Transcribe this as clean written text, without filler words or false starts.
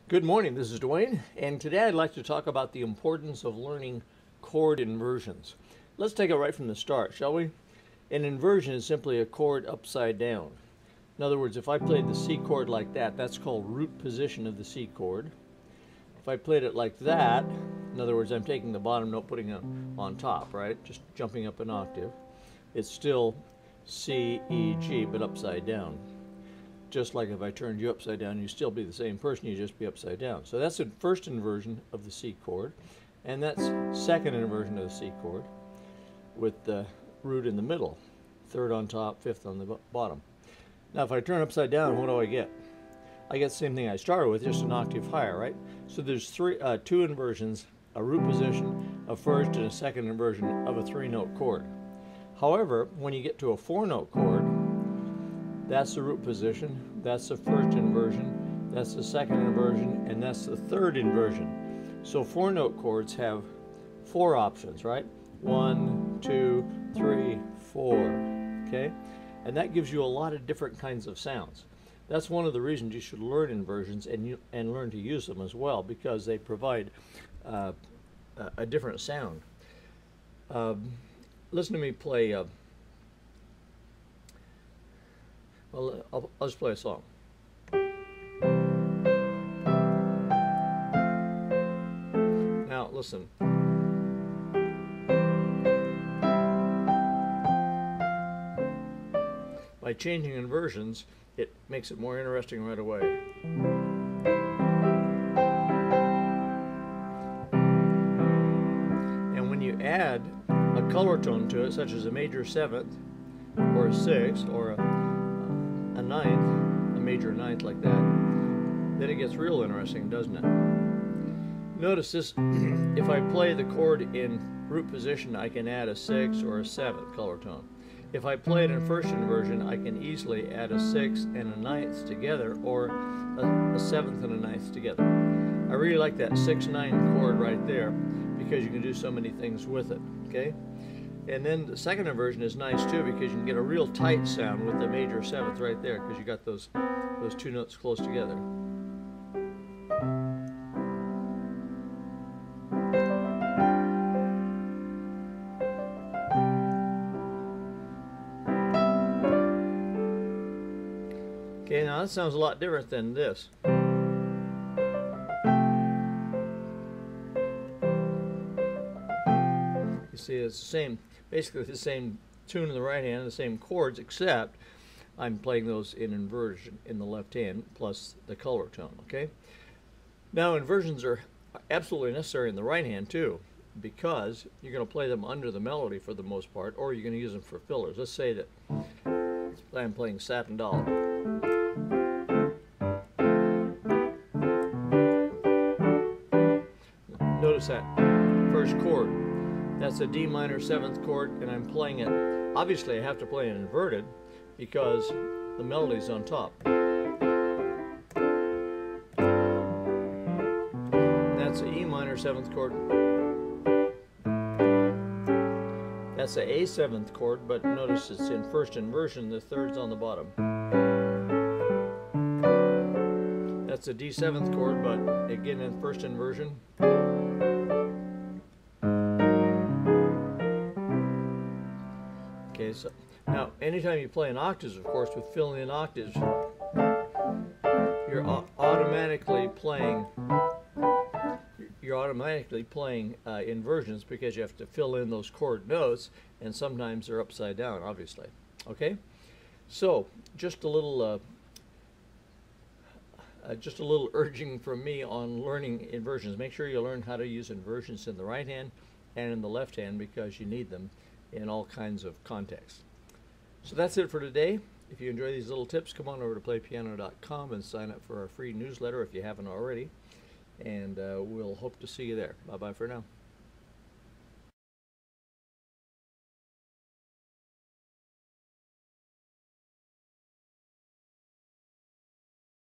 Good morning, this is Dwayne, and today I'd like to talk about the importance of learning chord inversions. Let's take it right from the start, shall we? An inversion is simply a chord upside down. In other words, if I played the C chord like that, that's called root position of the C chord. If I played it like that, in other words, I'm taking the bottom note, putting it on top, right? Just jumping up an octave. It's still C, E, G, but upside down. Just like if I turned you upside down, you'd still be the same person, you'd just be upside down. So that's the first inversion of the C chord, and that's second inversion of the C chord with the root in the middle, third on top, fifth on the bottom. Now if I turn upside down, what do I get? I get the same thing I started with, just an octave higher, right? So there's two inversions, a root position, a first and a second inversion of a three-note chord. However, when you get to a four-note chord, that's the root position, that's the first inversion, that's the second inversion, and that's the third inversion. So four-note chords have four options, right? 1, 2, 3, 4, okay? And that gives you a lot of different kinds of sounds. That's one of the reasons you should learn inversions and learn to use them as well, because they provide a different sound. Listen to me play. I'll just play a song. Now listen. By changing inversions, it makes it more interesting right away. And when you add a color tone to it, such as a major seventh, or a sixth, or a ninth, a major ninth like that, then it gets real interesting, doesn't it? Notice this, if I play the chord in root position, I can add a sixth or a seventh color tone. If I play it in first inversion, I can easily add a sixth and a ninth together, or a seventh and a ninth together. I really like that 6-9 chord right there because you can do so many things with it, okay? And then the second inversion is nice too because you can get a real tight sound with the major seventh right there because you got those two notes close together. Okay, now that sounds a lot different than this. You see, it's the same, basically the same tune in the right hand, the same chords, except I'm playing those in inversion in the left hand plus the color tone, okay? Now inversions are absolutely necessary in the right hand too, because you're going to play them under the melody for the most part, or you're going to use them for fillers. Let's say that I'm playing Satin Dollar. Notice that first chord. That's a D minor seventh chord, and I'm playing it. Obviously, I have to play it inverted because the melody's on top. That's a E minor seventh chord. That's a A seventh chord, but notice it's in first inversion, the third's on the bottom. That's a D seventh chord, but again in first inversion. Okay, so now anytime you play in octaves, of course, with filling in octaves, you're automatically playing inversions because you have to fill in those chord notes, and sometimes they're upside down, obviously. Okay, so just a little urging from me on learning inversions. Make sure you learn how to use inversions in the right hand and in the left hand because you need them in all kinds of contexts. So that's it for today. If you enjoy these little tips, come on over to playpiano.com and sign up for our free newsletter if you haven't already. And we'll hope to see you there. Bye-bye for now.